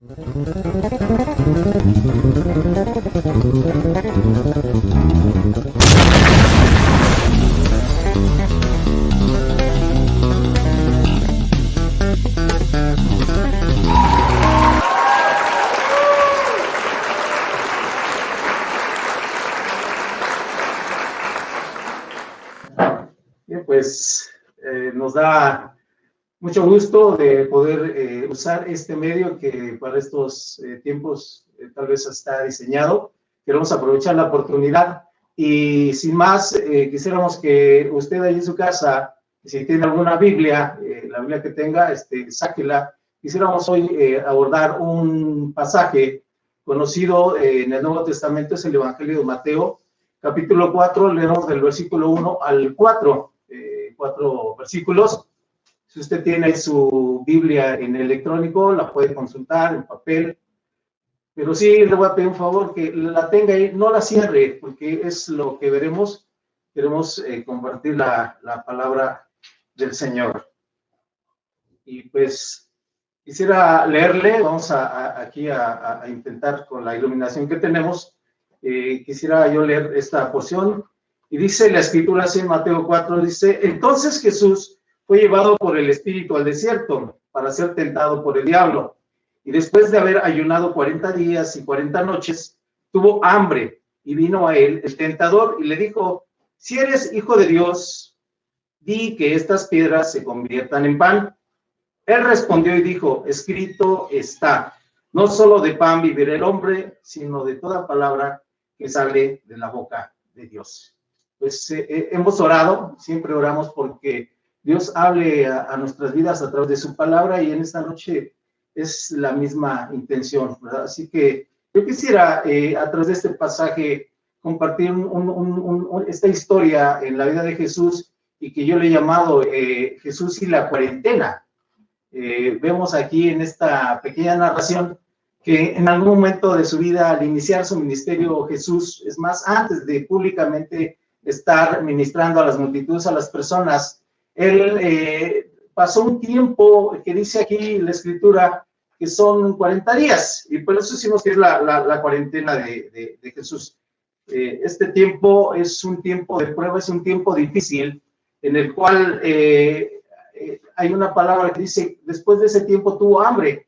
Bien, pues nos da mucho gusto de poder usar este medio que para estos tiempos tal vez está diseñado. Queremos aprovechar la oportunidad y sin más, quisiéramos que usted ahí en su casa, si tiene alguna Biblia, la Biblia que tenga, sáquela. Quisiéramos hoy abordar un pasaje conocido en el Nuevo Testamento, es el Evangelio de Mateo, capítulo 4, leemos del versículo 1 al 4, 4 versículos. Si usted tiene su Biblia en electrónico, la puede consultar en papel, pero sí le voy a pedir un favor que la tenga ahí, no la cierre, porque es lo que veremos. Queremos compartir la palabra del Señor. Y pues quisiera leerle, vamos aquí a intentar con la iluminación que tenemos, quisiera yo leer esta porción, y dice la escritura así en Mateo 4, dice: entonces Jesús fue llevado por el Espíritu al desierto para ser tentado por el diablo, y después de haber ayunado 40 días y 40 noches, tuvo hambre, y vino a él el tentador y le dijo: si eres hijo de Dios, di que estas piedras se conviertan en pan. Él respondió y dijo: escrito está, no solo de pan vivirá el hombre, sino de toda palabra que sale de la boca de Dios. Pues hemos orado, siempre oramos porque Dios hable a nuestras vidas a través de su palabra, y en esta noche es la misma intención, ¿verdad? Así que yo quisiera a través de este pasaje compartir esta historia en la vida de Jesús, y que yo le he llamado Jesús y la cuarentena. Vemos aquí en esta pequeña narración que en algún momento de su vida, al iniciar su ministerio, Jesús, es más, antes de públicamente estar ministrando a las multitudes, a las personas, él pasó un tiempo que dice aquí la escritura que son 40 días, y por eso decimos que es la cuarentena de Jesús. Este tiempo es un tiempo de prueba, es un tiempo difícil, en el cual hay una palabra que dice: después de ese tiempo tuvo hambre.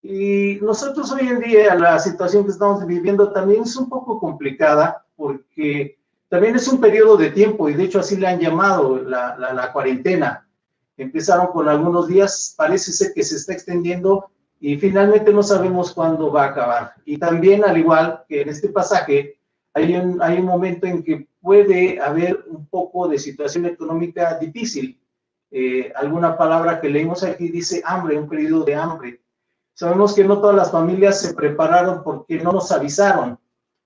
Y nosotros hoy en día, la situación que estamos viviendo también es un poco complicada, porque también es un periodo de tiempo, y de hecho así le han llamado la cuarentena. Empezaron con algunos días, parece ser que se está extendiendo, y finalmente no sabemos cuándo va a acabar. Y también, al igual que en este pasaje, hay un momento en que puede haber un poco de situación económica difícil. Alguna palabra que leímos aquí dice hambre, un periodo de hambre. Sabemos que no todas las familias se prepararon porque no nos avisaron.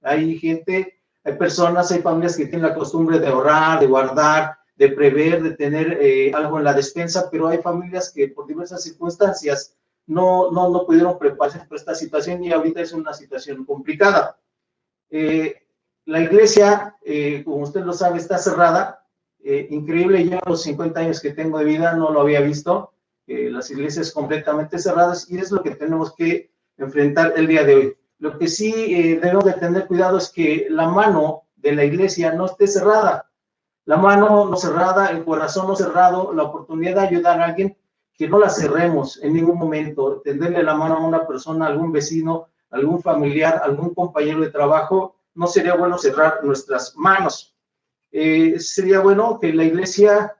Hay gente, hay personas, hay familias que tienen la costumbre de ahorrar, de guardar, de prever, de tener algo en la despensa, pero hay familias que por diversas circunstancias no pudieron prepararse por esta situación, y ahorita es una situación complicada. La iglesia, como usted lo sabe, está cerrada. Increíble, yo a los 50 años que tengo de vida no lo había visto, las iglesias completamente cerradas, y es lo que tenemos que enfrentar el día de hoy. Lo que sí debemos de tener cuidado es que la mano de la iglesia no esté cerrada, la mano no cerrada, el corazón no cerrado, la oportunidad de ayudar a alguien, que no la cerremos en ningún momento. Tenderle la mano a una persona, a algún vecino, a algún familiar, a algún compañero de trabajo, no sería bueno cerrar nuestras manos. Sería bueno que la iglesia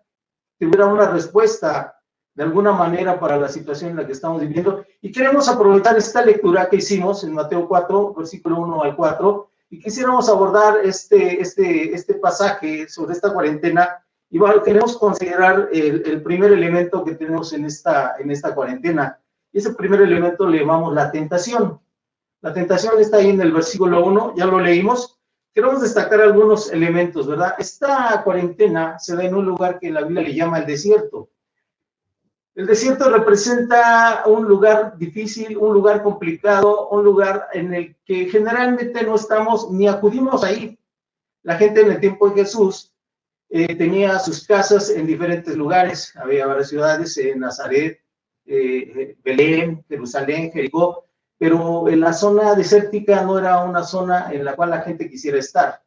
tuviera una respuesta de alguna manera para la situación en la que estamos viviendo, y queremos aprovechar esta lectura que hicimos en Mateo 4, versículo 1 al 4, y quisiéramos abordar este pasaje sobre esta cuarentena, y bueno, queremos considerar el primer elemento que tenemos en esta cuarentena, y ese primer elemento le llamamos la tentación. La tentación está ahí en el versículo 1, ya lo leímos. Queremos destacar algunos elementos, ¿verdad? Esta cuarentena se da en un lugar que la Biblia le llama el desierto. El desierto representa un lugar difícil, un lugar complicado, un lugar en el que generalmente no estamos ni acudimos ahí. La gente en el tiempo de Jesús tenía sus casas en diferentes lugares. Había varias ciudades, en Nazaret, Belén, Jerusalén, Jericó, pero en la zona desértica no era una zona en la cual la gente quisiera estar.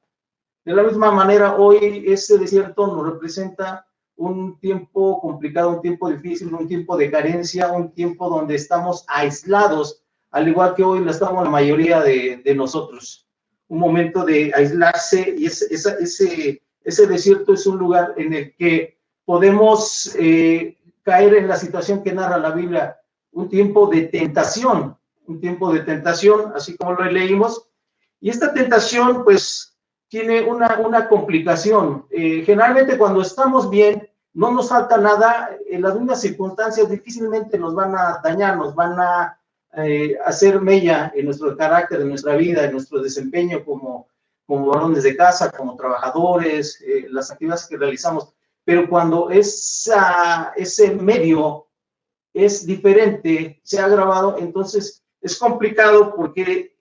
De la misma manera, hoy ese desierto nos representa un tiempo complicado, un tiempo difícil, un tiempo de carencia, un tiempo donde estamos aislados, al igual que hoy lo estamos la mayoría de nosotros. Un momento de aislarse, y ese desierto es un lugar en el que podemos caer en la situación que narra la Biblia, un tiempo de tentación, así como lo leímos. Y esta tentación, pues, tiene una complicación. Generalmente cuando estamos bien, no nos falta nada, en las mismas circunstancias difícilmente nos van a dañar, nos van a hacer mella en nuestro carácter, en nuestra vida, en nuestro desempeño como varones de casa, como trabajadores, las actividades que realizamos. Pero cuando ese medio es diferente, se ha agravado, entonces es complicado porque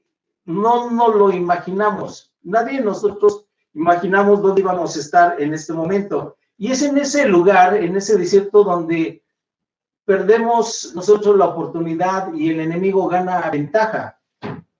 no nos lo imaginamos. Nadie de nosotros imaginamos dónde íbamos a estar en este momento. Y es en ese lugar, en ese desierto, donde perdemos nosotros la oportunidad y el enemigo gana ventaja.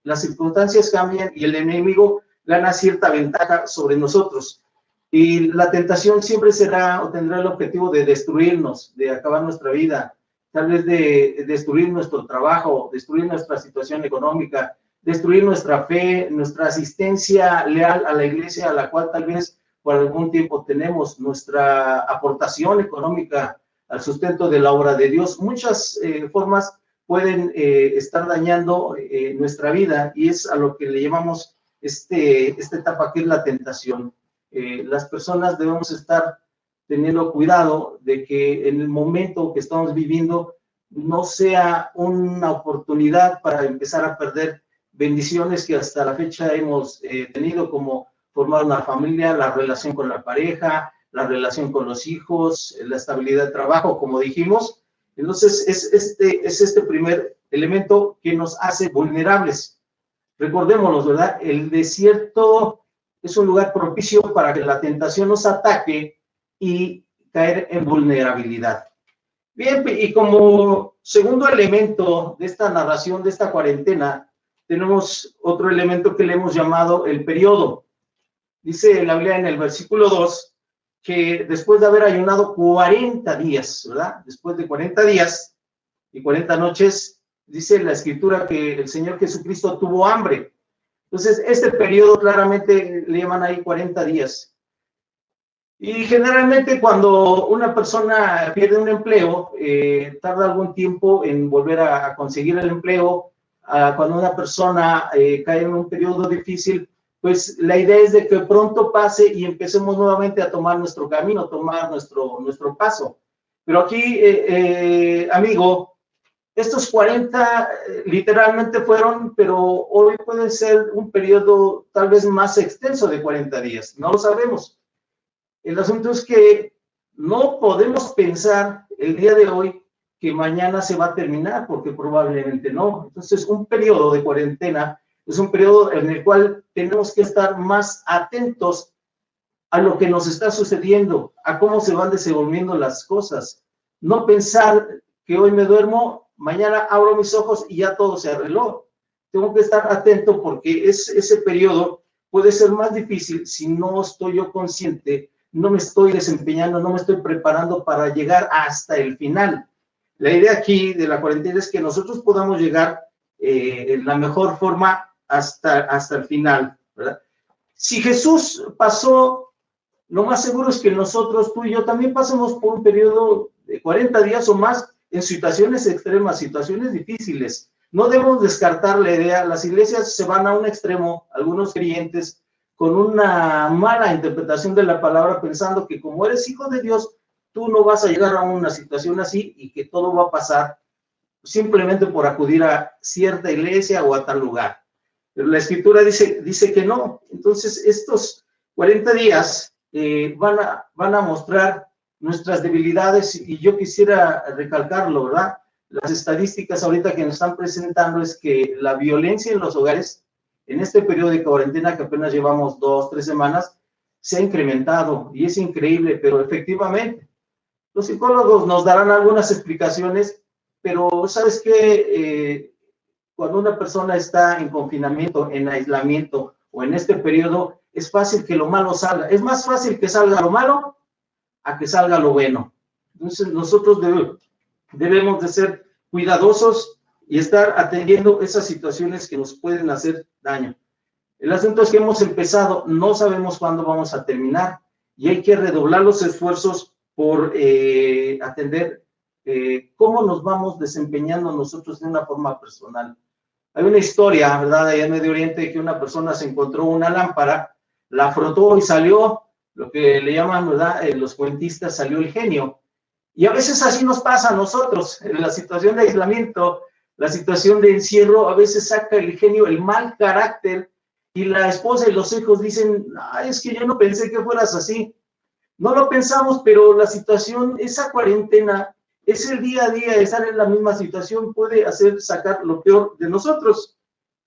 Las circunstancias cambian y el enemigo gana cierta ventaja sobre nosotros. Y la tentación siempre será o tendrá el objetivo de destruirnos, de acabar nuestra vida, tal vez de destruir nuestro trabajo, destruir nuestra situación económica, destruir nuestra fe, nuestra asistencia leal a la iglesia, a la cual tal vez por algún tiempo tenemos, nuestra aportación económica al sustento de la obra de Dios. Muchas formas pueden estar dañando nuestra vida, y es a lo que le llamamos esta etapa que es la tentación. Las personas debemos estar teniendo cuidado de que en el momento que estamos viviendo no sea una oportunidad para empezar a perder bendiciones que hasta la fecha hemos tenido, como formar una familia, la relación con la pareja, la relación con los hijos, la estabilidad de trabajo, como dijimos. Entonces, es este primer elemento que nos hace vulnerables. Recordémonos, ¿verdad? El desierto es un lugar propicio para que la tentación nos ataque y caer en vulnerabilidad. Bien, y como segundo elemento de esta narración, de esta cuarentena, tenemos otro elemento que le hemos llamado el periodo. Dice la Biblia en el versículo 2 que después de haber ayunado 40 días, ¿verdad? Después de 40 días y 40 noches, dice la Escritura que el Señor Jesucristo tuvo hambre. Entonces, este periodo claramente le llaman ahí 40 días. Y generalmente cuando una persona pierde un empleo, tarda algún tiempo en volver a conseguir el empleo. Cuando una persona cae en un periodo difícil, pues la idea es de que pronto pase y empecemos nuevamente a tomar nuestro camino, tomar nuestro paso. Pero aquí, amigo, estos 40 literalmente fueron, pero hoy puede ser un periodo tal vez más extenso de 40 días, no lo sabemos. El asunto es que no podemos pensar el día de hoy que mañana se va a terminar, porque probablemente no. Entonces, un periodo de cuarentena es un periodo en el cual tenemos que estar más atentos a lo que nos está sucediendo, a cómo se van desenvolviendo las cosas. No pensar que hoy me duermo, mañana abro mis ojos y ya todo se arregló. Tengo que estar atento porque ese periodo puede ser más difícil si no estoy yo consciente, no me estoy desempeñando, no me estoy preparando para llegar hasta el final. La idea aquí de la cuarentena es que nosotros podamos llegar en la mejor forma hasta el final, ¿verdad? Si Jesús pasó, lo más seguro es que nosotros, tú y yo, también pasemos por un periodo de 40 días o más en situaciones extremas, situaciones difíciles. No debemos descartar la idea. Las iglesias se van a un extremo, algunos creyentes, con una mala interpretación de la palabra, pensando que como eres hijo de Dios, tú no vas a llegar a una situación así y que todo va a pasar simplemente por acudir a cierta iglesia o a tal lugar. Pero la Escritura dice que no. Entonces, estos 40 días van a mostrar nuestras debilidades, y yo quisiera recalcarlo, ¿verdad? Las estadísticas ahorita que nos están presentando es que la violencia en los hogares, en este periodo de cuarentena que apenas llevamos 2, 3 semanas, se ha incrementado, y es increíble, pero efectivamente, los psicólogos nos darán algunas explicaciones, pero ¿sabes qué? Cuando una persona está en confinamiento, en aislamiento o en este periodo, es fácil que lo malo salga. Es más fácil que salga lo malo a que salga lo bueno. Entonces, nosotros debemos de ser cuidadosos y estar atendiendo esas situaciones que nos pueden hacer daño. El asunto es que hemos empezado, no sabemos cuándo vamos a terminar y hay que redoblar los esfuerzos por atender cómo nos vamos desempeñando nosotros de una forma personal. Hay una historia, ¿verdad?, allá en Medio Oriente, que una persona se encontró una lámpara, la frotó y salió lo que le llaman, ¿verdad?, los cuentistas, salió el genio. Y a veces así nos pasa a nosotros, en la situación de aislamiento, la situación de encierro, a veces saca el genio, el mal carácter, y la esposa y los hijos dicen, ay, es que yo no pensé que fueras así. No lo pensamos, pero la situación, esa cuarentena, es el día a día, estar en la misma situación puede hacer sacar lo peor de nosotros.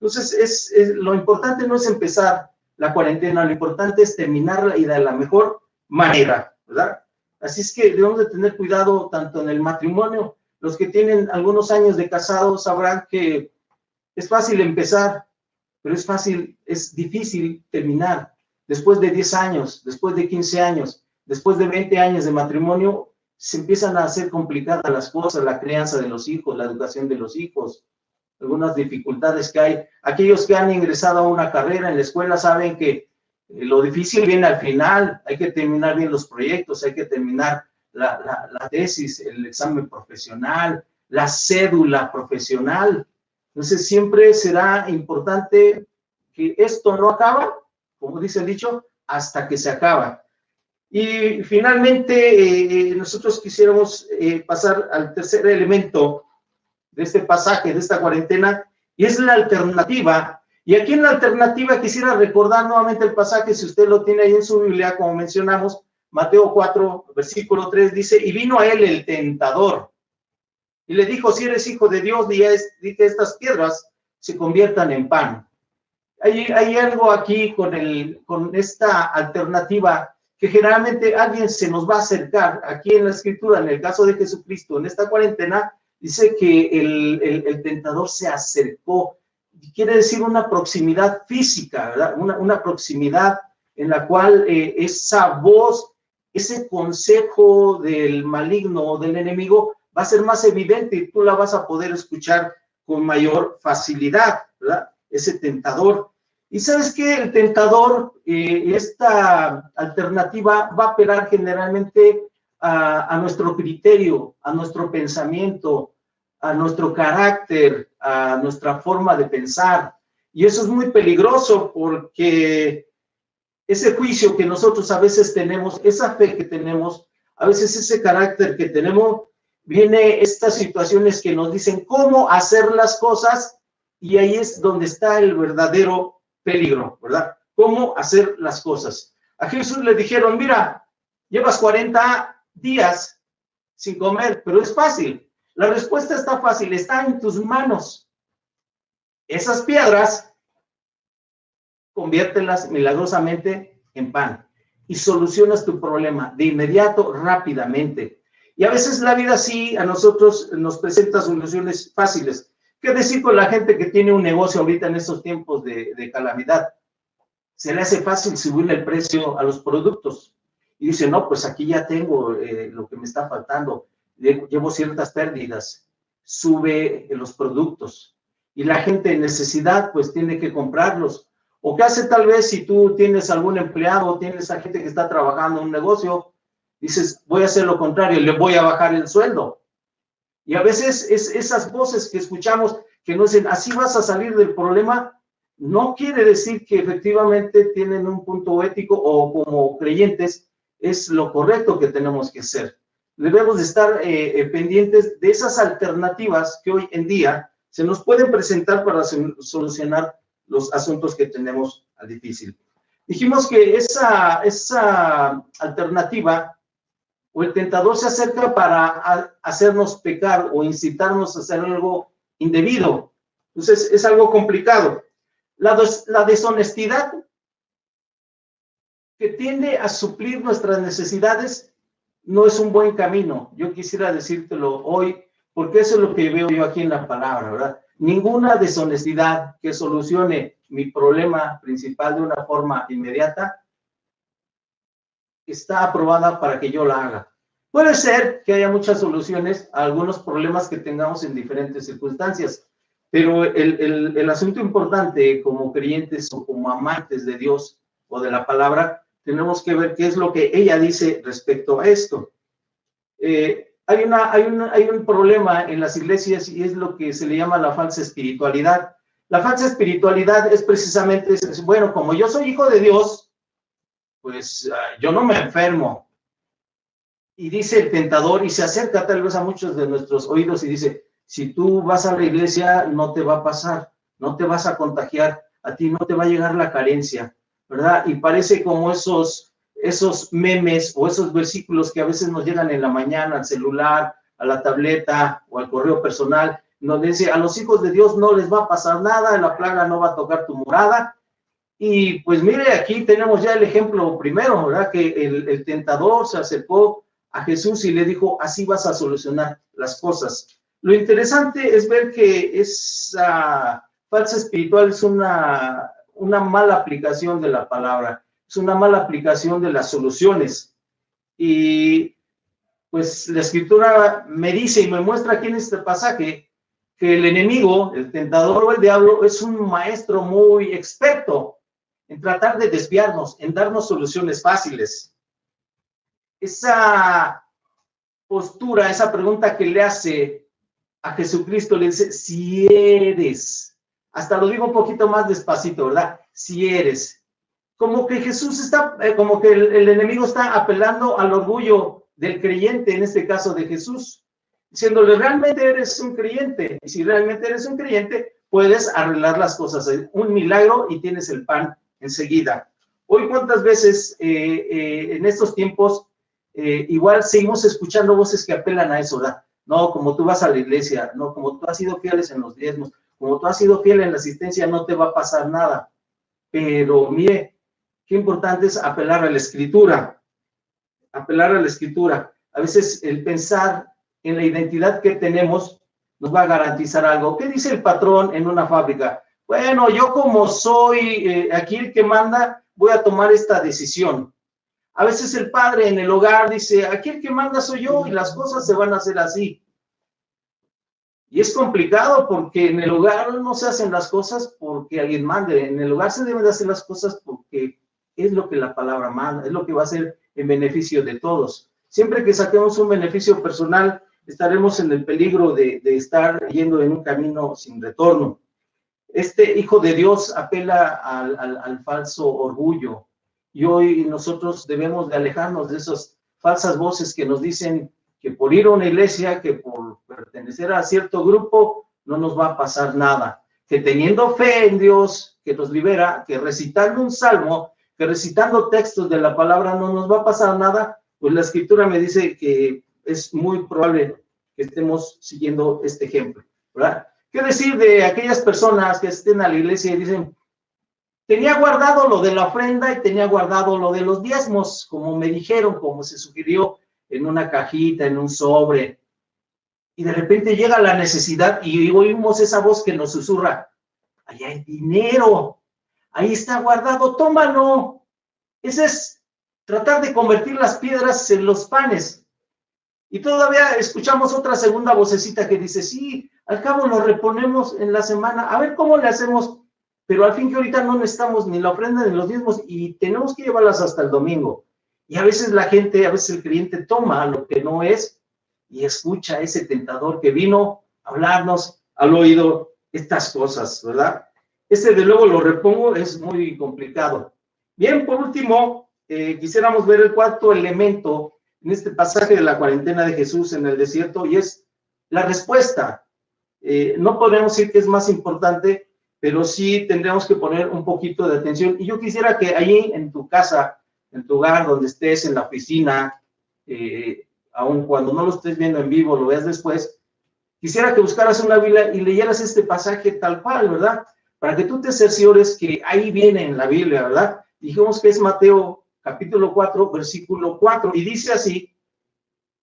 Entonces, lo importante no es empezar la cuarentena, lo importante es terminarla y de la mejor manera, ¿verdad? Así es que debemos de tener cuidado tanto en el matrimonio. Los que tienen algunos años de casados sabrán que es fácil empezar, pero es difícil terminar. Después de 10 años, después de 15 años, después de 20 años de matrimonio, se empiezan a hacer complicadas las cosas, la crianza de los hijos, la educación de los hijos, algunas dificultades que hay. Aquellos que han ingresado a una carrera en la escuela saben que lo difícil viene al final, hay que terminar bien los proyectos, hay que terminar la tesis, el examen profesional, la cédula profesional. Entonces siempre será importante que esto no acaba, como dice el dicho, hasta que se acaba. Y finalmente nosotros quisiéramos pasar al tercer elemento de este pasaje, de esta cuarentena, y es la alternativa. Y aquí en la alternativa quisiera recordar nuevamente el pasaje, si usted lo tiene ahí en su Biblia, como mencionamos, Mateo 4, versículo 3, dice, y vino a él el tentador, y le dijo, si eres hijo de Dios, di que estas piedras se conviertan en pan. Hay algo aquí con esta alternativa que generalmente alguien se nos va a acercar. Aquí en la Escritura, en el caso de Jesucristo, en esta cuarentena, dice que el tentador se acercó. Quiere decir una proximidad física, ¿verdad? Una proximidad en la cual esa voz, ese consejo del maligno o del enemigo va a ser más evidente y tú la vas a poder escuchar con mayor facilidad, ¿verdad? Ese tentador. Y sabes que el tentador, esta alternativa va a apelar generalmente a nuestro criterio, a nuestro pensamiento, a nuestro carácter, a nuestra forma de pensar. Y eso es muy peligroso porque ese juicio que nosotros a veces tenemos, esa fe que tenemos, a veces ese carácter que tenemos, viene estas situaciones que nos dicen cómo hacer las cosas y ahí es donde está el verdadero peligro, ¿verdad? Cómo hacer las cosas. A Jesús le dijeron, mira, llevas 40 días sin comer, pero es fácil. La respuesta está fácil, está en tus manos. Esas piedras, conviértelas milagrosamente en pan y solucionas tu problema de inmediato, rápidamente. Y a veces la vida sí a nosotros nos presenta soluciones fáciles. ¿Qué decir con la gente que tiene un negocio ahorita en estos tiempos de calamidad? Se le hace fácil subirle el precio a los productos. Y dice, no, pues aquí ya tengo lo que me está faltando. Llevo ciertas pérdidas. Sube los productos. Y la gente en necesidad, pues tiene que comprarlos. O qué hace tal vez si tú tienes algún empleado, tienes a gente que está trabajando en un negocio, dices, voy a hacer lo contrario, le voy a bajar el sueldo. Y a veces esas voces que escuchamos que nos dicen, así vas a salir del problema, no quiere decir que efectivamente tienen un punto ético o como creyentes es lo correcto que tenemos que hacer. Debemos de estar pendientes de esas alternativas que hoy en día se nos pueden presentar para solucionar los asuntos que tenemos al difícil. Dijimos que esa alternativa o el tentador se acerca para hacernos pecar o incitarnos a hacer algo indebido. Entonces, es algo complicado. La deshonestidad que tiende a suplir nuestras necesidades no es un buen camino. Yo quisiera decírtelo hoy porque eso es lo que veo yo aquí en la palabra, ¿verdad? Ninguna deshonestidad que solucione mi problema principal de una forma inmediata está aprobada para que yo la haga. Puede ser que haya muchas soluciones a algunos problemas que tengamos en diferentes circunstancias, pero el asunto importante como creyentes o como amantes de Dios o de la palabra, tenemos que ver qué es lo que ella dice respecto a esto. Hay un problema en las iglesias y es lo que se le llama la falsa espiritualidad. La falsa espiritualidad es precisamente, bueno, como yo soy hijo de Dios, pues yo no me enfermo. Y dice el tentador, y se acerca tal vez a muchos de nuestros oídos y dice, si tú vas a la iglesia, no te va a pasar, no te vas a contagiar, a ti no te va a llegar la carencia, ¿verdad? Y parece como esos memes o esos versículos que a veces nos llegan en la mañana al celular, a la tableta o al correo personal, donde dice, a los hijos de Dios no les va a pasar nada, la plaga no va a tocar tu morada. Y pues mire, aquí tenemos ya el ejemplo primero, ¿verdad? Que el tentador se acercó a Jesús y le dijo, así vas a solucionar las cosas. Lo interesante es ver que esa falsa espiritual es una mala aplicación de la palabra, es una mala aplicación de las soluciones. Y pues la escritura me dice y me muestra aquí en este pasaje que el enemigo, el tentador o el diablo, es un maestro muy experto en tratar de desviarnos, en darnos soluciones fáciles. Esa postura, esa pregunta que le hace a Jesucristo, le dice, si eres, hasta lo digo un poquito más despacito, ¿verdad? Si eres. Como que Jesús está, como que el enemigo está apelando al orgullo del creyente, en este caso de Jesús, diciéndole, realmente eres un creyente, y si realmente eres un creyente, puedes arreglar las cosas, un milagro y tienes el pan enseguida. Hoy, ¿cuántas veces en estos tiempos igual seguimos escuchando voces que apelan a eso, ¿verdad? No, como tú vas a la iglesia, no, como tú has sido fieles en los diezmos, como tú has sido fiel en la asistencia, no te va a pasar nada. Pero mire, qué importante es apelar a la escritura, apelar a la escritura. A veces el pensar en la identidad que tenemos nos va a garantizar algo. ¿Qué dice el patrón en una fábrica? Bueno, yo como soy aquí el que manda, voy a tomar esta decisión. A veces el padre en el hogar dice, aquí el que manda soy yo y las cosas se van a hacer así. Y es complicado porque en el hogar no se hacen las cosas porque alguien mande. En el hogar se deben de hacer las cosas porque es lo que la palabra manda, es lo que va a ser en beneficio de todos. Siempre que saquemos un beneficio personal, estaremos en el peligro de estar yendo en un camino sin retorno. Este hijo de Dios apela al falso orgullo. Y hoy nosotros debemos de alejarnos de esas falsas voces que nos dicen que por ir a una iglesia, que por pertenecer a cierto grupo, no nos va a pasar nada. Que teniendo fe en Dios, que nos libera, que recitando un salmo, que recitando textos de la palabra no nos va a pasar nada, pues la escritura me dice que es muy probable que estemos siguiendo este ejemplo, ¿verdad? ¿Qué decir de aquellas personas que estén a la iglesia y dicen, tenía guardado lo de la ofrenda y tenía guardado lo de los diezmos, como me dijeron, como se sugirió en una cajita, en un sobre, y de repente llega la necesidad y oímos esa voz que nos susurra, allá hay dinero, ahí está guardado, tómalo. Ese es tratar de convertir las piedras en los panes. Y todavía escuchamos otra segunda vocecita que dice, sí, al cabo lo reponemos en la semana, a ver cómo le hacemos, pero al fin que ahorita no necesitamos ni la ofrenda ni los diezmos y tenemos que llevarlas hasta el domingo. Y a veces la gente, a veces el creyente toma lo que no es y escucha a ese tentador que vino a hablarnos al oído estas cosas, ¿verdad? Este de luego lo repongo, es muy complicado. Bien, por último, quisiéramos ver el cuarto elemento en este pasaje de la cuarentena de Jesús en el desierto, y es la respuesta. No podemos decir que es más importante, pero sí tendríamos que poner un poquito de atención. Y yo quisiera que ahí en tu casa, en tu hogar, donde estés, en la oficina, aun cuando no lo estés viendo en vivo, lo veas después, quisiera que buscaras una Biblia y leyeras este pasaje tal cual, ¿verdad? Para que tú te cerciores que ahí viene en la Biblia, ¿verdad? Dijimos que es Mateo capítulo 4, versículo 4, y dice así,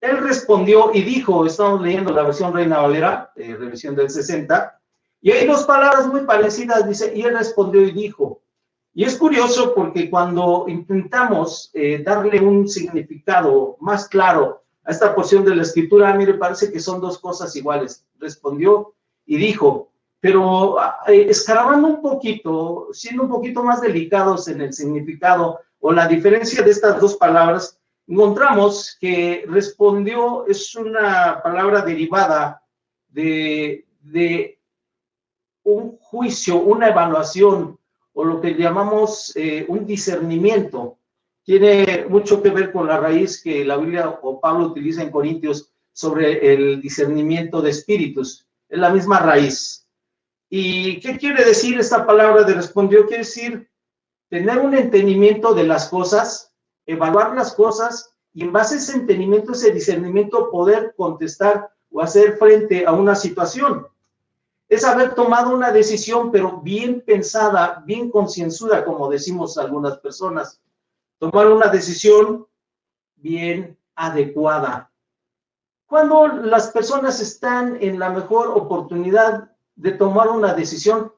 Él respondió y dijo, estamos leyendo la versión Reina Valera, revisión del 60, y hay dos palabras muy parecidas, dice, y él respondió y dijo. Y es curioso porque cuando intentamos darle un significado más claro a esta porción de la escritura, a mí me parece que son dos cosas iguales. Respondió y dijo, pero escarbando un poquito, siendo un poquito más delicados en el significado o la diferencia de estas dos palabras, encontramos que respondió es una palabra derivada de un juicio, una evaluación, o lo que llamamos un discernimiento. Tiene mucho que ver con la raíz que la Biblia o Pablo utiliza en Corintios sobre el discernimiento de espíritus. Es la misma raíz. ¿Y qué quiere decir esta palabra de respondió? Quiere decir tener un entendimiento de las cosas, evaluar las cosas y en base a ese entendimiento, ese discernimiento, poder contestar o hacer frente a una situación. Es haber tomado una decisión, pero bien pensada, bien concienzuda, como decimos algunas personas. Tomar una decisión bien adecuada. Cuando las personas están en la mejor oportunidad de tomar una decisión,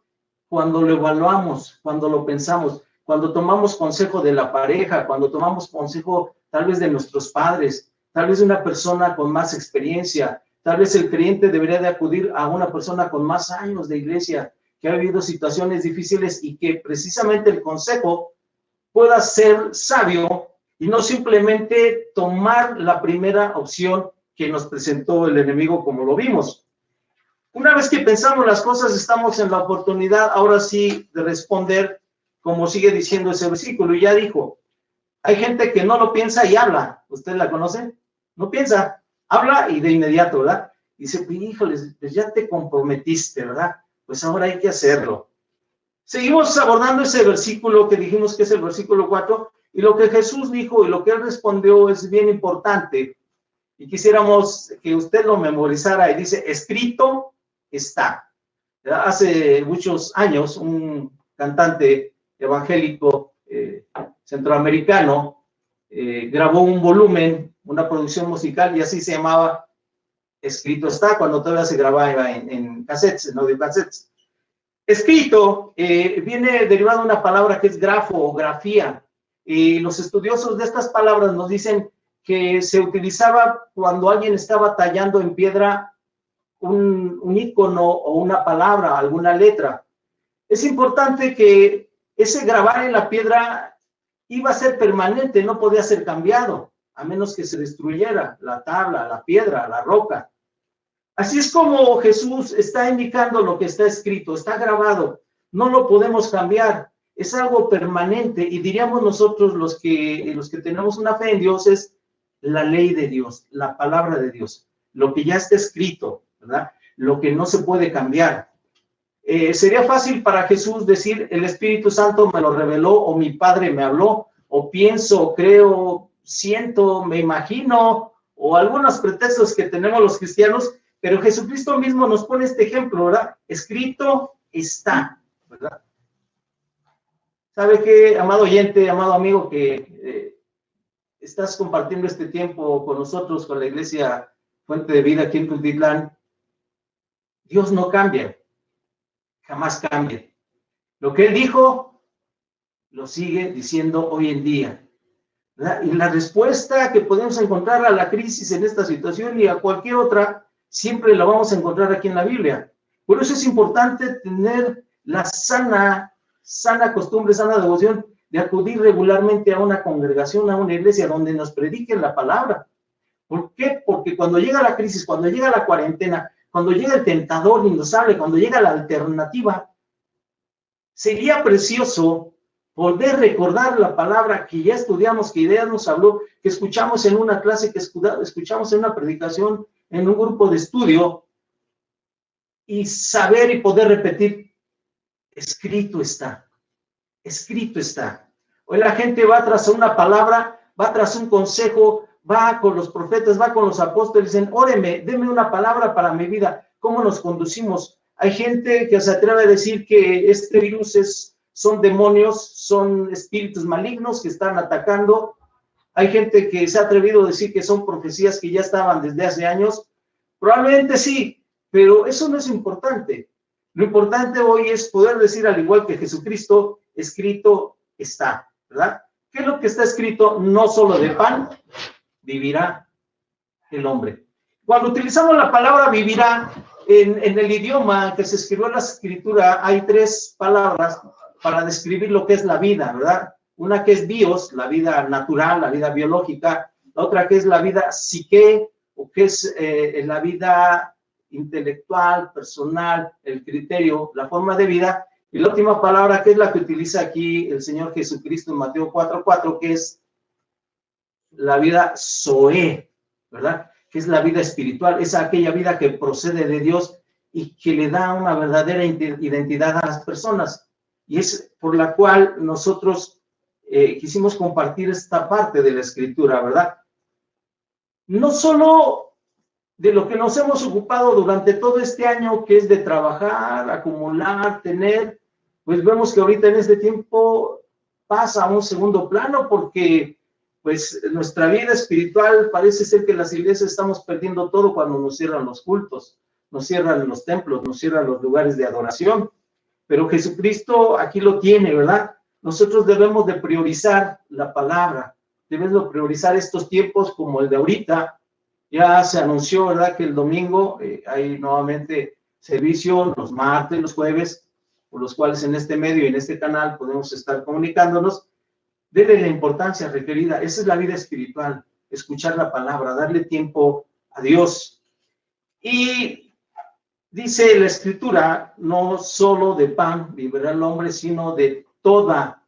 cuando lo evaluamos, cuando lo pensamos, cuando tomamos consejo de la pareja, cuando tomamos consejo tal vez de nuestros padres, tal vez de una persona con más experiencia, tal vez el creyente debería de acudir a una persona con más años de iglesia, que ha vivido situaciones difíciles y que precisamente el consejo pueda ser sabio y no simplemente tomar la primera opción que nos presentó el enemigo como lo vimos. Una vez que pensamos las cosas, estamos en la oportunidad, ahora sí, de responder, como sigue diciendo ese versículo. Y ya dijo, hay gente que no lo piensa y habla. ¿Usted la conoce? No piensa, habla y de inmediato, ¿verdad? Dice, híjoles, pues ya te comprometiste, ¿verdad? Pues ahora hay que hacerlo. Seguimos abordando ese versículo que dijimos que es el versículo 4, y lo que Jesús dijo y lo que él respondió es bien importante. Y quisiéramos que usted lo memorizara y dice, escrito está. Hace muchos años, un cantante evangélico centroamericano grabó un volumen, una producción musical, y así se llamaba Escrito está, cuando todavía se grababa en cassettes, en audiocassettes. Escrito viene derivado de una palabra que es grafo o grafía, y los estudiosos de estas palabras nos dicen que se utilizaba cuando alguien estaba tallando en piedra un icono o una palabra, alguna letra. Es importante que ese grabar en la piedra iba a ser permanente, no podía ser cambiado, a menos que se destruyera la tabla, la piedra, la roca. Así es como Jesús está indicando lo que está escrito, está grabado, no lo podemos cambiar, es algo permanente, y diríamos nosotros los que tenemos una fe en Dios, es la ley de Dios, la palabra de Dios, lo que ya está escrito, ¿verdad? Lo que no se puede cambiar. Sería fácil para Jesús decir, el Espíritu Santo me lo reveló, o mi Padre me habló, o pienso, creo, siento, me imagino, o algunos pretextos que tenemos los cristianos, pero Jesucristo mismo nos pone este ejemplo, ¿verdad? Escrito está, ¿verdad? ¿Sabe qué, amado oyente, amado amigo, que estás compartiendo este tiempo con nosotros, con la Iglesia Fuente de Vida aquí en Tultitlán? Dios no cambia, jamás cambia. Lo que Él dijo, lo sigue diciendo hoy en día, ¿verdad? Y la respuesta que podemos encontrar a la crisis en esta situación y a cualquier otra, siempre la vamos a encontrar aquí en la Biblia. Por eso es importante tener la sana costumbre, sana devoción de acudir regularmente a una congregación, a una iglesia donde nos prediquen la palabra. ¿Por qué? Porque cuando llega la crisis, cuando llega la cuarentena, cuando llega el tentador y nos hable, cuando llega la alternativa, sería precioso poder recordar la palabra que ya estudiamos, que ya nos habló, que escuchamos en una clase, que escuchamos en una predicación, en un grupo de estudio, y saber y poder repetir, escrito está, escrito está. Hoy la gente va tras una palabra, va tras un consejo, va con los profetas, va con los apóstoles, dicen, óreme, deme una palabra para mi vida, ¿cómo nos conducimos? Hay gente que se atreve a decir que este virus son demonios, son espíritus malignos que están atacando. Hay gente que se ha atrevido a decir que son profecías que ya estaban desde hace años. Probablemente sí, pero eso no es importante. Lo importante hoy es poder decir, al igual que Jesucristo, escrito está, ¿verdad? ¿Qué es lo que está escrito? No solo de pan vivirá el hombre. Cuando utilizamos la palabra vivirá, en el idioma que se escribió en la escritura, hay tres palabras para describir lo que es la vida, ¿verdad? Una que es bios, la vida natural, la vida biológica. La otra que es la vida psique, o que es la vida intelectual, personal, el criterio, la forma de vida. Y la última palabra que es la que utiliza aquí el Señor Jesucristo en Mateo 4:4, que es la vida zoe, ¿verdad? Que es la vida espiritual, es aquella vida que procede de Dios y que le da una verdadera identidad a las personas. Y es por la cual nosotros quisimos compartir esta parte de la Escritura, ¿verdad? No solo de lo que nos hemos ocupado durante todo este año, que es de trabajar, acumular, tener, pues vemos que ahorita en este tiempo pasa a un segundo plano porque pues nuestra vida espiritual parece ser que en las iglesias estamos perdiendo todo cuando nos cierran los cultos, nos cierran los templos, nos cierran los lugares de adoración. Pero Jesucristo aquí lo tiene, ¿verdad? Nosotros debemos de priorizar la palabra, debemos de priorizar estos tiempos como el de ahorita. Ya se anunció, ¿verdad?, que el domingo hay nuevamente servicio, los martes, los jueves, por los cuales en este medio y en este canal podemos estar comunicándonos. Dele la importancia requerida. Esa es la vida espiritual, escuchar la palabra, darle tiempo a Dios. Y dice la Escritura, no solo de pan vivirá el hombre, sino de toda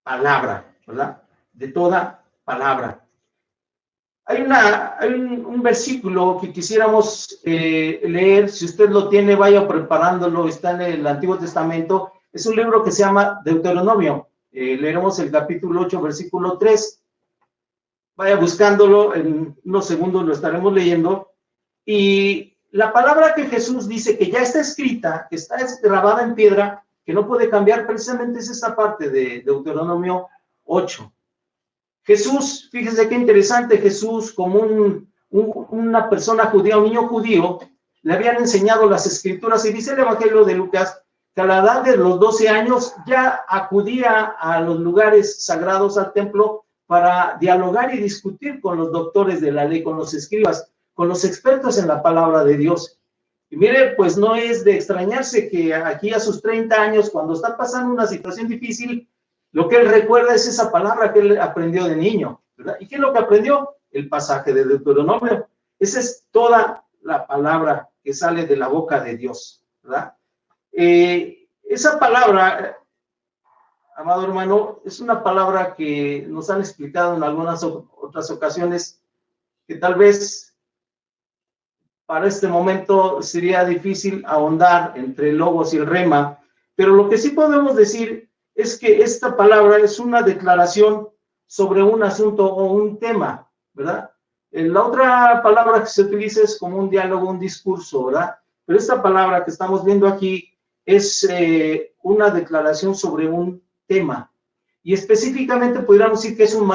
palabra, ¿verdad? De toda palabra. Hay un versículo que quisiéramos leer. Si usted lo tiene, vaya preparándolo. Está en el Antiguo Testamento. Es un libro que se llama Deuteronomio. Leeremos el capítulo 8, versículo 3. Vaya buscándolo, en unos segundos lo estaremos leyendo. Y la palabra que Jesús dice que ya está escrita, que está grabada en piedra, que no puede cambiar, precisamente es esta parte de Deuteronomio 8. Jesús, fíjese qué interesante, Jesús como una persona judía, un niño judío, le habían enseñado las escrituras, y dice el Evangelio de Lucas que a la edad de los 12 años ya acudía a los lugares sagrados, al templo, para dialogar y discutir con los doctores de la ley, con los escribas, con los expertos en la palabra de Dios. Y mire, pues no es de extrañarse que aquí a sus 30 años, cuando está pasando una situación difícil, lo que él recuerda es esa palabra que él aprendió de niño, ¿verdad? ¿Y qué es lo que aprendió? El pasaje de Deuteronomio. Esa es toda la palabra que sale de la boca de Dios, ¿verdad? Esa palabra, amado hermano, es una palabra que nos han explicado en algunas otras ocasiones, que tal vez para este momento sería difícil ahondar entre el logos y el rema, pero lo que sí podemos decir es que esta palabra es una declaración sobre un asunto o un tema, ¿verdad? La otra palabra que se utiliza es como un diálogo, un discurso, ¿verdad? Pero esta palabra que estamos viendo aquí es una declaración sobre un tema. Y específicamente podríamos decir que es un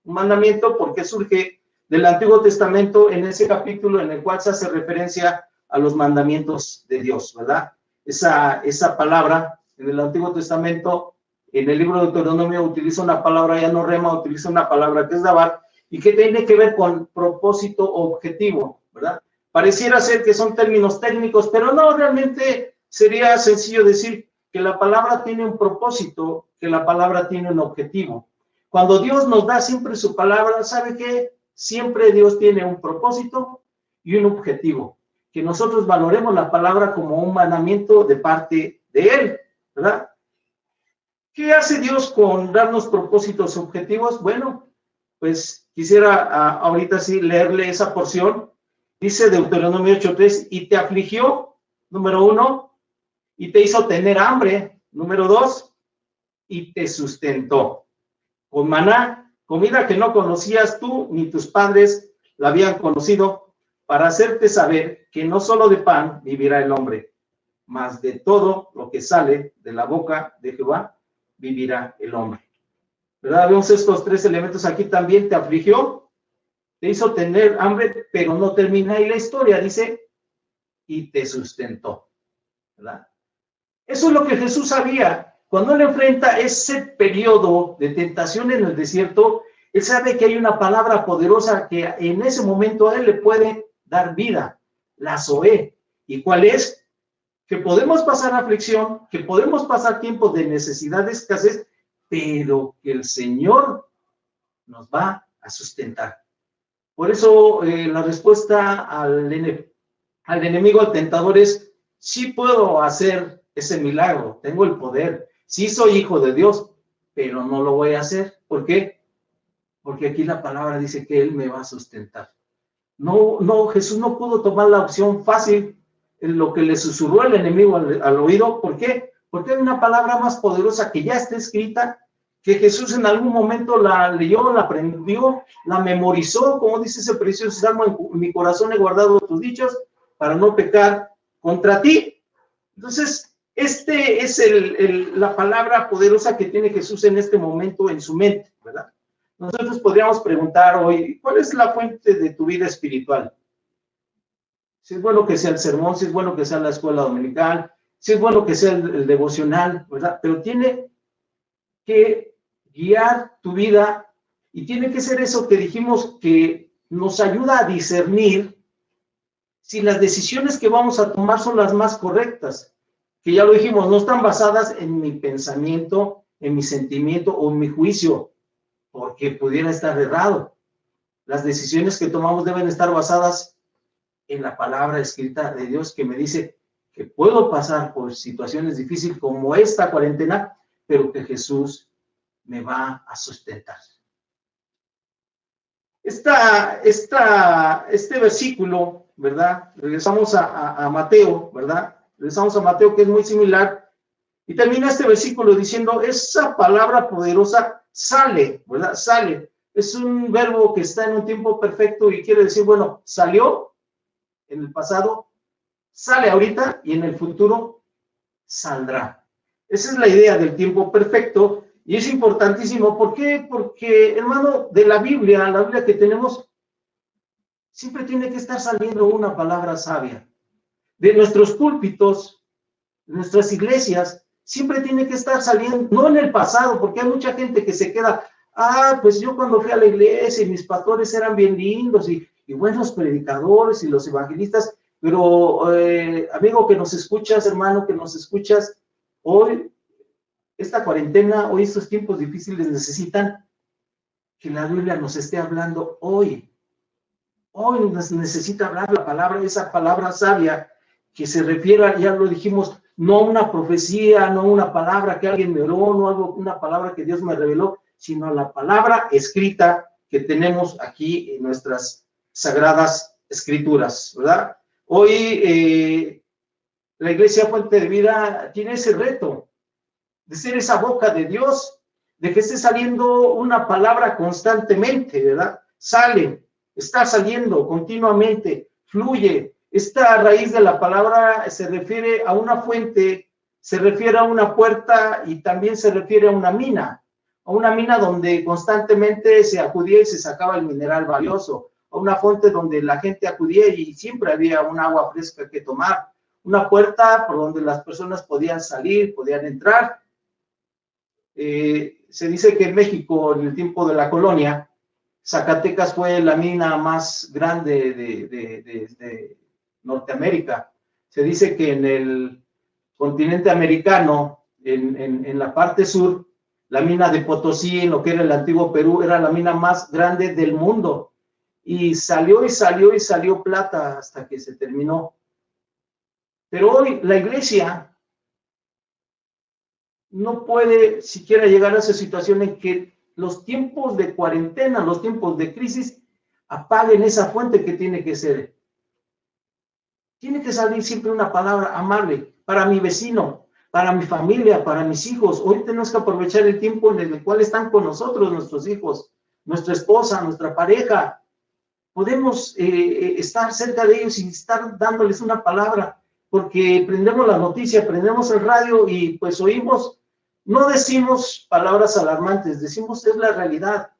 mandamiento porque surge del Antiguo Testamento en ese capítulo en el cual se hace referencia a los mandamientos de Dios, ¿verdad? Esa palabra en el Antiguo Testamento, en el libro de Deuteronomio, utiliza una palabra ya no rema, utiliza una palabra que es dabar, y que tiene que ver con propósito o objetivo, ¿verdad? Pareciera ser que son términos técnicos, pero no, realmente sería sencillo decir que la palabra tiene un propósito, que la palabra tiene un objetivo. Cuando Dios nos da siempre su palabra, ¿sabe qué? Siempre Dios tiene un propósito y un objetivo. Que nosotros valoremos la palabra como un mandamiento de parte de Él, ¿verdad? ¿Qué hace Dios con darnos propósitos objetivos? Bueno, pues quisiera ahorita sí leerle esa porción. Dice Deuteronomio 8:3, y te afligió, número 1, y te hizo tener hambre, número 2, y te sustentó con maná, comida que no conocías tú ni tus padres la habían conocido, para hacerte saber que no solo de pan vivirá el hombre, mas de todo lo que sale de la boca de Jehová vivirá el hombre. ¿verdad? Vemos estos tres elementos aquí también. Te afligió, te hizo tener hambre, pero no termina ahí la historia, dice, y te sustentó, ¿verdad? Eso es lo que Jesús sabía. Cuando él enfrenta ese periodo de tentación en el desierto, él sabe que hay una palabra poderosa que en ese momento a él le puede dar vida, la Zoé. ¿Y cuál es? Que podemos pasar aflicción, que podemos pasar tiempos de necesidad, de escasez, pero que el Señor nos va a sustentar. Por eso la respuesta al enemigo, al tentador es, sí puedo hacer ese milagro, tengo el poder, sí soy hijo de Dios, pero no lo voy a hacer. ¿Por qué? Porque aquí la palabra dice que Él me va a sustentar. No, Jesús no pudo tomar la opción fácil, en lo que le susurró el enemigo al oído. ¿Por qué? Porque hay una palabra más poderosa que ya está escrita, que Jesús en algún momento la leyó, la aprendió, la memorizó, como dice ese precioso salmo, en mi corazón he guardado tus dichos para no pecar contra ti. Entonces, este es la palabra poderosa que tiene Jesús en este momento en su mente, ¿verdad? Nosotros podríamos preguntar hoy, ¿cuál es la fuente de tu vida espiritual? Si es bueno que sea el sermón, si es bueno que sea la escuela dominical, si es bueno que sea el devocional, ¿verdad? Pero tiene que guiar tu vida y tiene que ser eso que dijimos que nos ayuda a discernir si las decisiones que vamos a tomar son las más correctas, que ya lo dijimos, no están basadas en mi pensamiento, en mi sentimiento o en mi juicio, porque pudiera estar errado. Las decisiones que tomamos deben estar basadas en la palabra escrita de Dios, que me dice que puedo pasar por situaciones difíciles como esta cuarentena, pero que Jesús me va a sustentar. Este versículo, ¿verdad? Regresamos a Mateo, ¿verdad? Regresamos a Mateo, que es muy similar, y termina este versículo diciendo, esa palabra poderosa sale, ¿verdad? Sale. Es un verbo que está en un tiempo perfecto y quiere decir, bueno, salió en el pasado, sale ahorita y en el futuro saldrá. Esa es la idea del tiempo perfecto y es importantísimo. ¿Por qué? Porque, hermano, de la Biblia que tenemos, siempre tiene que estar saliendo una palabra sabia. De nuestros púlpitos, de nuestras iglesias, siempre tiene que estar saliendo, no en el pasado, porque hay mucha gente que se queda, pues yo cuando fui a la iglesia y mis pastores eran bien lindos y buenos predicadores y los evangelistas, pero amigo que nos escuchas, hermano que nos escuchas, hoy, esta cuarentena, hoy estos tiempos difíciles necesitan que la Biblia nos esté hablando hoy. Hoy nos necesita hablar la palabra, esa palabra sabia que se refiere, ya lo dijimos, no una profecía, no una palabra que alguien me oró, no algo, una palabra que Dios me reveló, sino la palabra escrita que tenemos aquí en nuestras sagradas escrituras, ¿verdad? Hoy la Iglesia Fuente de Vida tiene ese reto de ser esa boca de Dios, de que esté saliendo una palabra constantemente, ¿verdad? Sale, está saliendo continuamente, fluye. Esta raíz de la palabra se refiere a una fuente, se refiere a una puerta y también se refiere a una mina donde constantemente se acudía y se sacaba el mineral valioso, a una fuente donde la gente acudía y siempre había un agua fresca que tomar, una puerta por donde las personas podían salir, podían entrar. Se dice que en México, en el tiempo de la colonia, Zacatecas fue la mina más grande de Norteamérica. Se dice que en el continente americano, en la parte sur, la mina de Potosí, en lo que era el antiguo Perú, era la mina más grande del mundo. Y salió y salió y salió plata hasta que se terminó. Pero hoy la iglesia no puede siquiera llegar a esa situación en que los tiempos de cuarentena, los tiempos de crisis, apaguen esa fuente que tiene que ser. Tiene que salir siempre una palabra amable para mi vecino, para mi familia, para mis hijos. Hoy tenemos que aprovechar el tiempo en el cual están con nosotros nuestros hijos, nuestra esposa, nuestra pareja. Podemos estar cerca de ellos y estar dándoles una palabra, porque prendemos la noticia, prendemos el radio y pues oímos No decimos palabras alarmantes, decimos es la realidad.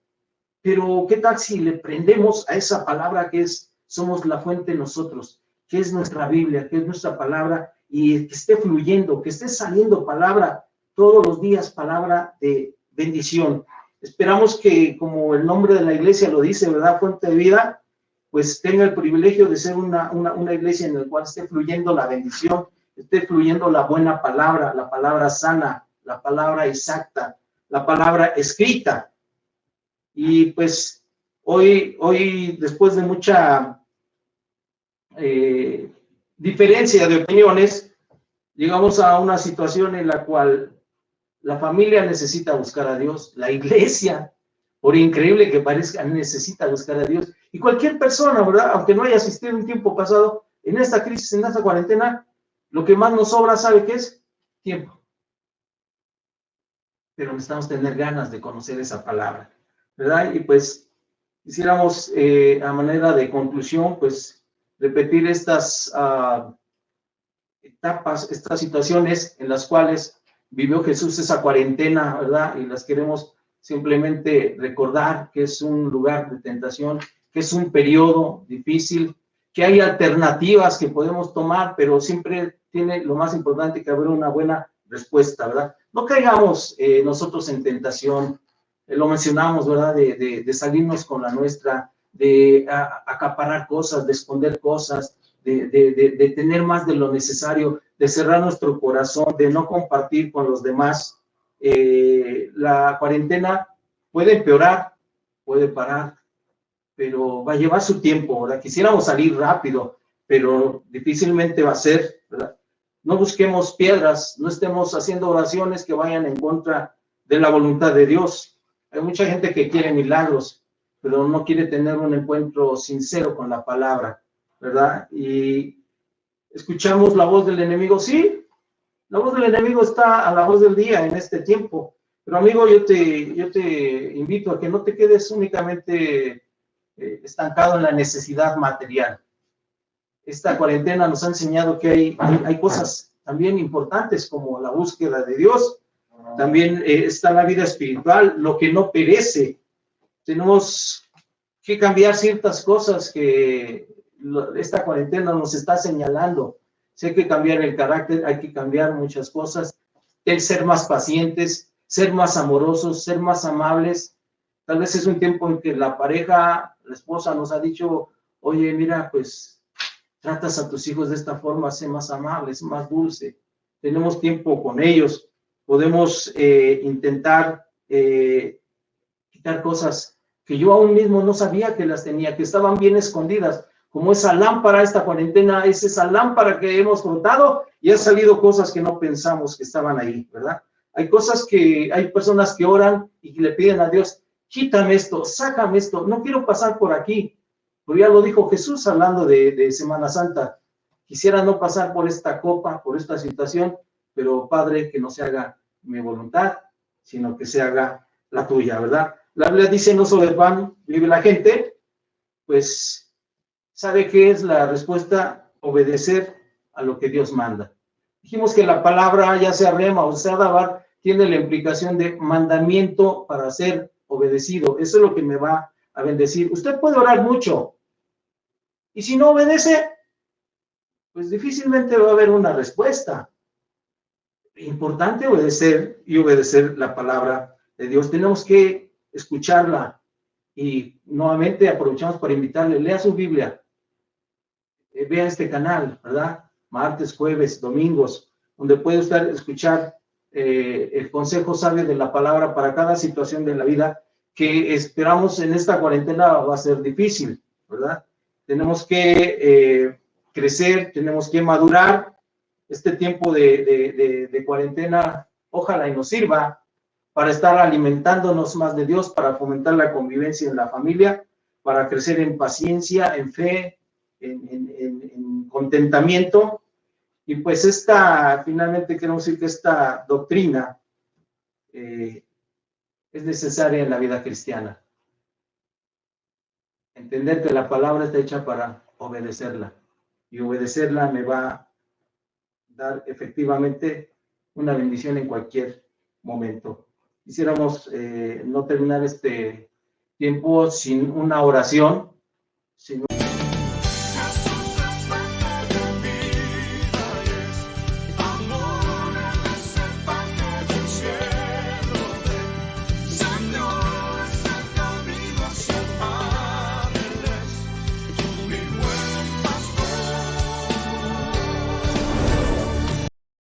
Pero ¿qué tal si le prendemos a esa palabra que es, somos la fuente nosotros, que es nuestra Biblia, que es nuestra palabra, y que esté fluyendo, que esté saliendo palabra todos los días, palabra de bendición? Esperamos que, como el nombre de la iglesia lo dice, ¿verdad? Fuente de vida, pues tenga el privilegio de ser una iglesia en la cual esté fluyendo la bendición, esté fluyendo la buena palabra, la palabra sana, la palabra exacta, la palabra escrita. Y pues hoy después de mucha diferencia de opiniones, llegamos a una situación en la cual la familia necesita buscar a Dios, la iglesia, por increíble que parezca, necesita buscar a Dios. Y cualquier persona, ¿verdad? Aunque no haya asistido en tiempo pasado, en esta crisis, en esta cuarentena, lo que más nos sobra, ¿sabe qué es? Tiempo. Pero necesitamos tener ganas de conocer esa palabra, ¿verdad? Y pues quisiéramos, a manera de conclusión, pues repetir estas etapas, estas situaciones en las cuales vivió Jesús esa cuarentena, ¿verdad? Y las queremos simplemente recordar que es un lugar de tentación, que es un periodo difícil, que hay alternativas que podemos tomar, pero siempre tiene lo más importante que haber una buena respuesta, ¿verdad? No caigamos nosotros en tentación, lo mencionamos, ¿verdad? De salirnos con la nuestra, de acaparar cosas, de esconder cosas, de tener más de lo necesario, de cerrar nuestro corazón, de no compartir con los demás. La cuarentena puede empeorar, puede parar, pero va a llevar su tiempo, ¿verdad? Quisiéramos salir rápido, pero difícilmente va a ser, ¿verdad? No busquemos piedras, no estemos haciendo oraciones que vayan en contra de la voluntad de Dios. Hay mucha gente que quiere milagros, pero no quiere tener un encuentro sincero con la palabra, ¿verdad? Y escuchamos la voz del enemigo, sí, la voz del enemigo está a la voz del día en este tiempo, pero amigo, yo te invito a que no te quedes únicamente estancado en la necesidad material. Esta cuarentena nos ha enseñado que hay cosas también importantes como la búsqueda de Dios, también está la vida espiritual, lo que no perece. Tenemos que cambiar ciertas cosas que esta cuarentena nos está señalando. Si hay que cambiar el carácter, hay que cambiar muchas cosas, el ser más pacientes, ser más amorosos, ser más amables. Tal vez es un tiempo en que la pareja, la esposa nos ha dicho, oye, mira, pues tratas a tus hijos de esta forma, sé más amable, sé más dulce. Tenemos tiempo con ellos, podemos intentar quitar cosas que yo aún mismo no sabía que las tenía, que estaban bien escondidas, como esa lámpara, esta cuarentena, es esa lámpara que hemos frotado y han salido cosas que no pensamos que estaban ahí, ¿verdad? Hay cosas que, hay personas que oran y le piden a Dios, quítame esto, sácame esto, no quiero pasar por aquí. Pero ya lo dijo Jesús hablando de Semana Santa, quisiera no pasar por esta copa, por esta situación, pero Padre, que no se haga mi voluntad, sino que se haga la tuya, ¿verdad? La Biblia dice, no solo de pan vive la gente, pues, ¿sabe qué es la respuesta? Obedecer a lo que Dios manda. Dijimos que la palabra, ya sea rema o sea dabar, tiene la implicación de mandamiento para ser obedecido. Eso es lo que me va a bendecir. Usted puede orar mucho, y si no obedece, pues difícilmente va a haber una respuesta. Importante obedecer y obedecer la palabra de Dios. Tenemos que escucharla y nuevamente aprovechamos para invitarle, lea su Biblia, vea este canal, ¿verdad? Martes, jueves, domingos, donde puede usted escuchar el consejo sabio de la palabra para cada situación de la vida que esperamos en esta cuarentena va a ser difícil, ¿verdad? Tenemos que crecer, tenemos que madurar. Este tiempo de cuarentena, ojalá y nos sirva para estar alimentándonos más de Dios, para fomentar la convivencia en la familia, para crecer en paciencia, en fe, en contentamiento. Y pues finalmente queremos decir que esta doctrina es necesaria en la vida cristiana. Entender que la palabra está hecha para obedecerla. Y obedecerla me va a dar efectivamente una bendición en cualquier momento. Quisiéramos no terminar este tiempo sin una oración, sin